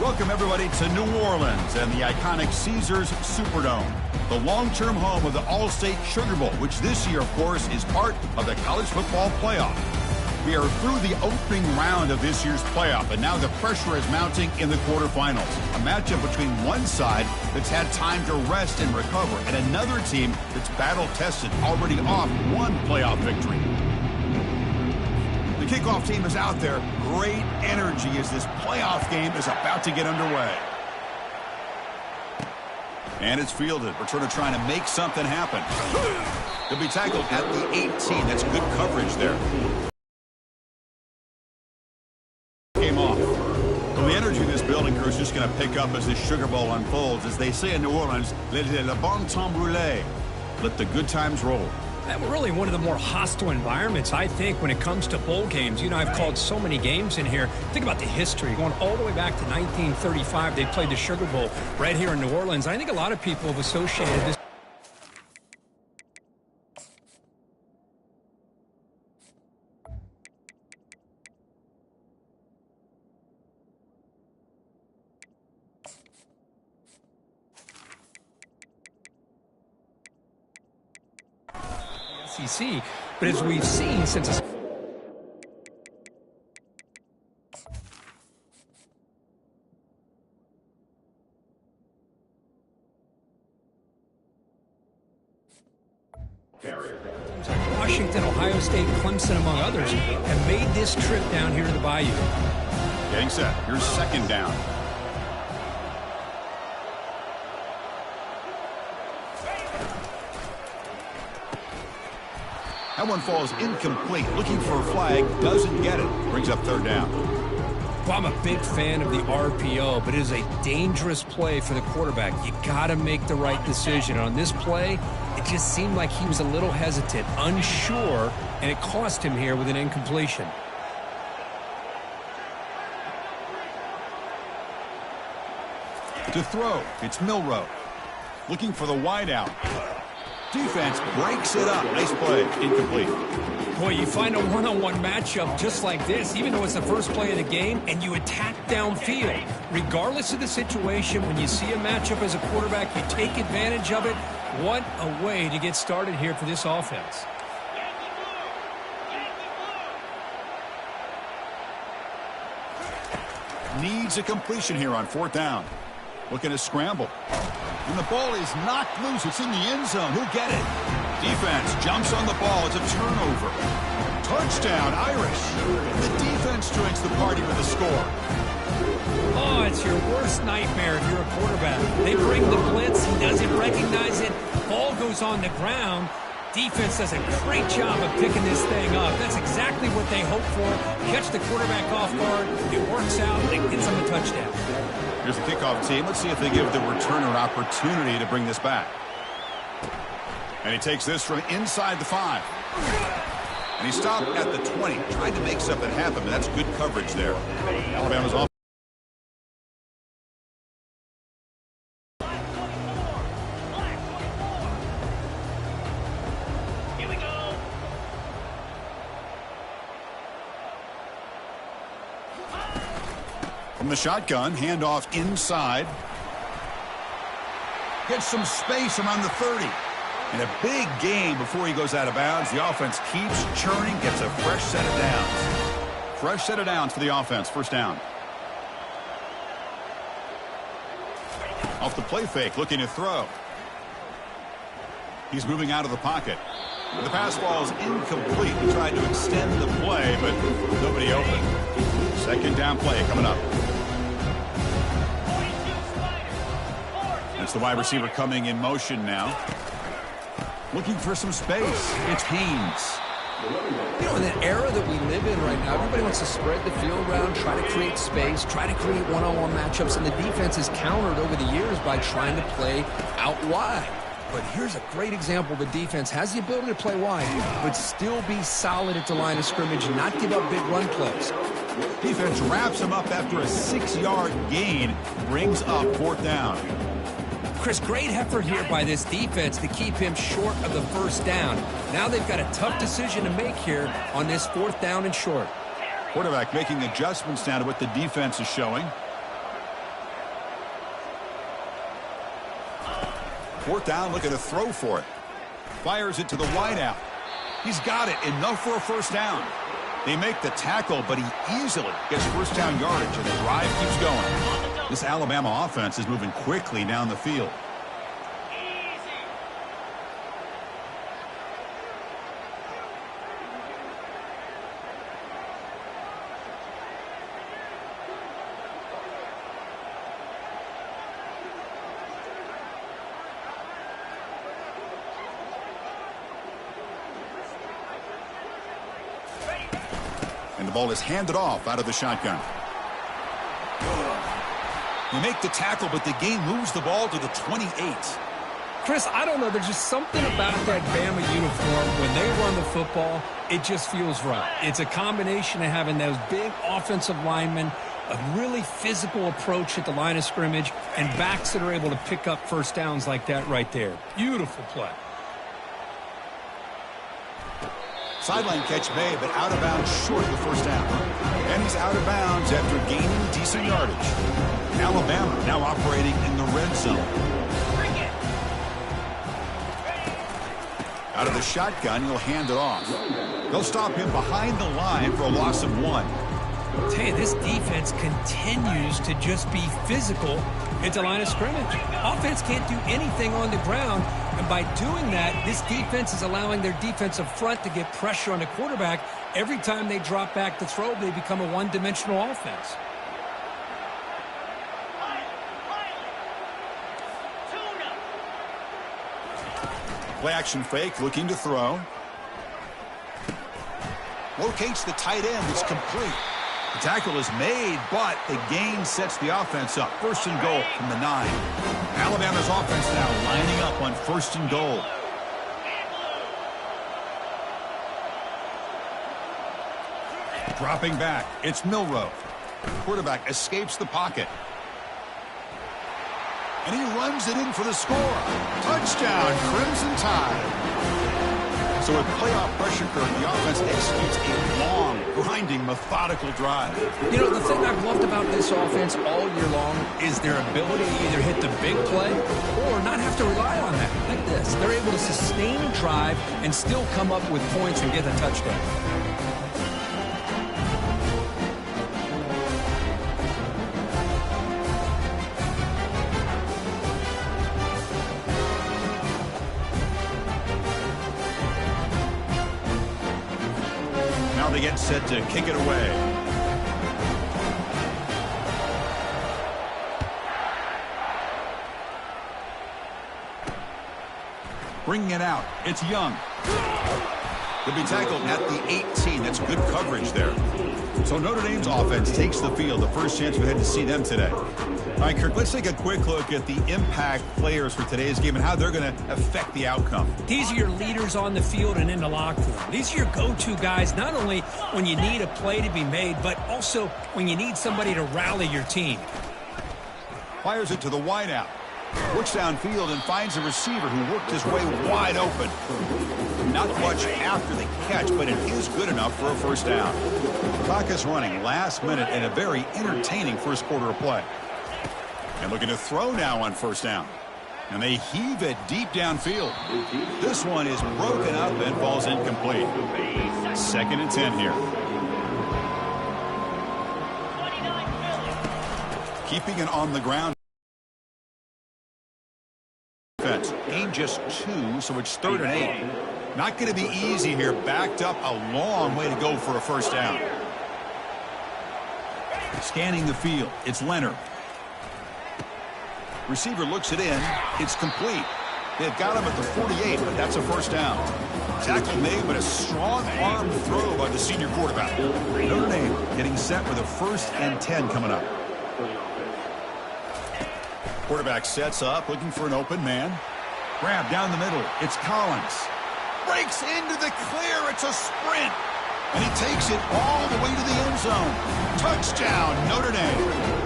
Welcome, everybody, to New Orleans and the iconic Caesars Superdome, the long-term home of the All-State Sugar Bowl, which this year, of course, is part of the college football playoff. We are through the opening round of this year's playoff, and now the pressure is mounting in the quarterfinals. A matchup between one side that's had time to rest and recover, and another team that's battle-tested, already off one playoff victory. The kickoff team is out there. Great energy as this playoff game is about to get underway. And it's fielded. Returner trying to make something happen. He'll be tackled at the 18. That's good coverage there. Came off. Well, the energy in this building crew is just going to pick up as this Sugar Bowl unfolds. As they say in New Orleans, le bon temps brûlé. Let the good times roll. And we're really one of the more hostile environments, I think, when it comes to bowl games. You know, I've called so many games in here. Think about the history. Going all the way back to 1935, they played the Sugar Bowl right here in New Orleans. I think a lot of people have associated this. SEC, but as we've seen since Washington, Ohio State, Clemson, among others, have made this trip down here to the Bayou. Getting set. Here's second down. That one falls incomplete. Looking for a flag, doesn't get it. Brings up third down. Well, I'm a big fan of the RPO, but it is a dangerous play for the quarterback. You got to make the right decision. On this play, it just seemed like he was a little hesitant, unsure, and it cost him here with an incompletion. To throw, it's Milrow. Looking for the wideout. Defense breaks it up. Nice play. Incomplete. Boy, you find a one-on-one matchup just like this, even though it's the first play of the game, and you attack downfield. Regardless of the situation, when you see a matchup as a quarterback, you take advantage of it. What a way to get started here for this offense. Needs a completion here on fourth down. Looking to scramble. And the ball is knocked loose. It's in the end zone. Who'll get it? Defense jumps on the ball. It's a turnover. Touchdown, Irish. The defense joins the party with a score. Oh, it's your worst nightmare if you're a quarterback. They bring the blitz. He doesn't recognize it. Ball goes on the ground. Defense does a great job of picking this thing up. That's exactly what they hope for. Catch the quarterback off guard. It works out. It gets them a touchdown. Here's the kickoff team. Let's see if they give the returner opportunity to bring this back. And he takes this from inside the 5. And he stopped at the 20. Tried to make something happen, but that's good coverage there. Alabama's off. From the shotgun, handoff inside. Gets some space around the 30. And a big gain before he goes out of bounds. The offense keeps churning, gets a fresh set of downs. Fresh set of downs for the offense. First down. Off the play fake, looking to throw. He's moving out of the pocket. The pass falls incomplete. He tried to extend the play, but nobody open. Second down play coming up. It's the wide receiver coming in motion now. Looking for some space. It's Haynes. You know, in the era that we live in right now, everybody wants to spread the field around, try to create space, try to create one-on-one matchups, and the defense is countered over the years by trying to play out wide. But here's a great example. The defense has the ability to play wide, but still be solid at the line of scrimmage and not give up big run plays. Defense wraps him up after a 6-yard gain. Brings up fourth down. Chris, great effort here by this defense to keep him short of the first down. Now they've got a tough decision to make here on this fourth down and short. Quarterback making adjustments down to what the defense is showing. 4th down, looking to throw for it. Fires it to the wideout. He's got it. Enough for a 1st down. They make the tackle, but he easily gets 1st down yardage, and the drive keeps going. This Alabama offense is moving quickly down the field. And the ball is handed off out of the shotgun. You make the tackle, but the game moves the ball to the 28. Chris, I don't know. There's just something about that Bama uniform. When they run the football, it just feels right. It's a combination of having those big offensive linemen, a really physical approach at the line of scrimmage, and backs that are able to pick up 1st downs like that right there. Beautiful play. Sideline catch made, but out of bounds short of the 1st down. And he's out of bounds after gaining decent yardage. Alabama now operating in the red zone. Out of the shotgun, he'll hand it off. They'll stop him behind the line for a loss of 1. I'll tell you, this defense continues to just be physical at the line of scrimmage. Offense can't do anything on the ground, and by doing that, this defense is allowing their defensive front to get pressure on the quarterback. Every time they drop back to throw, they become a one-dimensional offense. Play action fake, looking to throw. Locates the tight end. It's complete. The tackle is made, but the gain sets the offense up. 1st and goal from the 9. Alabama's offense now lining up on 1st and goal. Dropping back, it's Milroe. Quarterback escapes the pocket. And he runs it in for the score. Touchdown, Crimson Tide. So with playoff pressure curve, the offense executes a long, grinding, methodical drive. You know, the thing I've loved about this offense all year long is their ability to either hit the big play or not have to rely on that. Like this. They're able to sustain a drive and still come up with points and get a touchdown. They get set to kick it away. Bringing it out. It's Young. He'll be tackled at the 18. That's good coverage there. So Notre Dame's offense takes the field. The first chance we had to see them today. All right, Kirk, let's take a quick look at the impact players for today's game and how they're going to affect the outcome. These are your leaders on the field and in the locker room. These are your go-to guys, not only when you need a play to be made, but also when you need somebody to rally your team. Fires it to the wideout. Looks downfield and finds a receiver who worked his way wide open. Not much after the catch, but it is good enough for a 1st down. Clock is running last minute in a very entertaining first quarter of play. And looking to throw now on 1st down. And they heave it deep downfield. This one is broken up and falls incomplete. 2nd and 10 here. Keeping it on the ground. Gain just 2, so it's 3rd and 8. Not going to be easy here. Backed up a long way to go for a 1st down. Scanning the field. It's Leonard. Receiver looks it in. It's complete. They've got him at the 48, but that's a 1st down. Tackle made, but a strong arm throw by the senior quarterback. Notre Dame getting set with a 1st and 10 coming up. Quarterback sets up, looking for an open man. Grab down the middle. It's Collins. Breaks into the clear. It's a sprint. And he takes it all the way to the end zone. Touchdown, Notre Dame.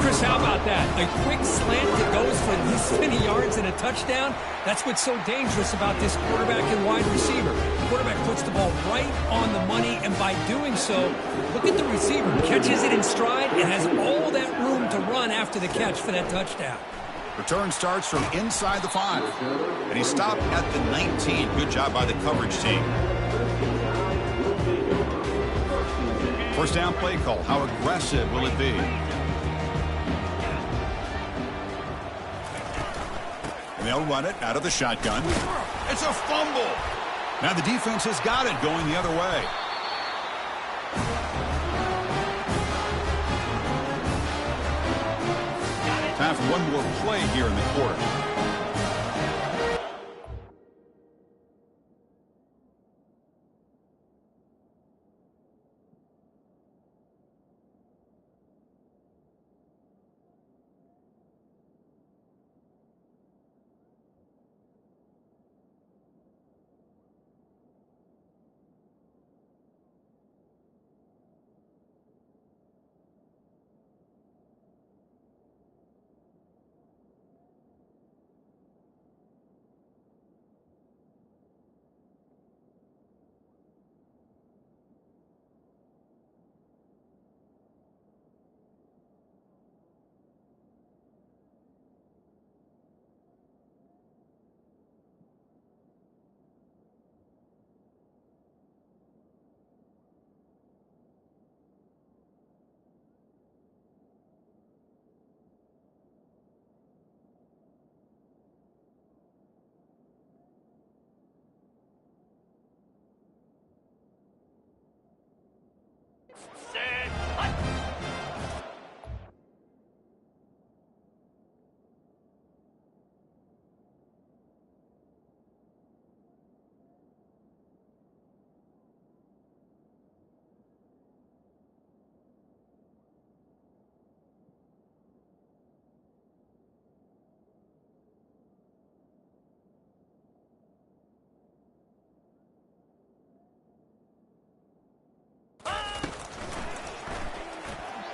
Chris, how about that? A quick slant that goes for this many yards and a touchdown. That's what's so dangerous about this quarterback and wide receiver. The quarterback puts the ball right on the money, and by doing so, look at the receiver. Catches it in stride and has all that room to run after the catch for that touchdown. Return starts from inside the 5. And he stopped at the 19. Good job by the coverage team. First down play call. How aggressive will it be? And they'll run it out of the shotgun. It's a fumble. Now the defense has got it going the other way. Time for one more play here in the quarter.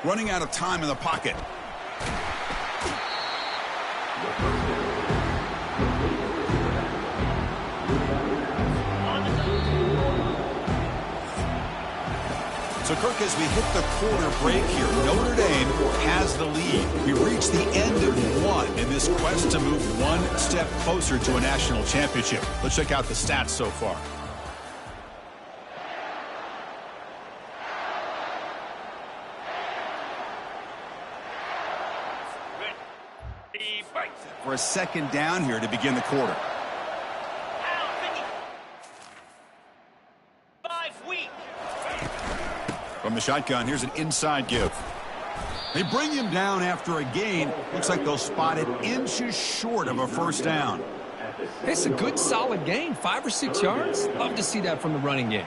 Running out of time in the pocket. So, Kirk, as we hit the quarter break here, Notre Dame has the lead. We reached the end of one in this quest to move one step closer to a national championship. Let's check out the stats so far. For a second down here to begin the quarter. From the shotgun, here's an inside give. They bring him down after a gain. Looks like they'll spot it inches short of a first down. It's a good, solid gain. 5 or 6 yards. Love to see that from the running game.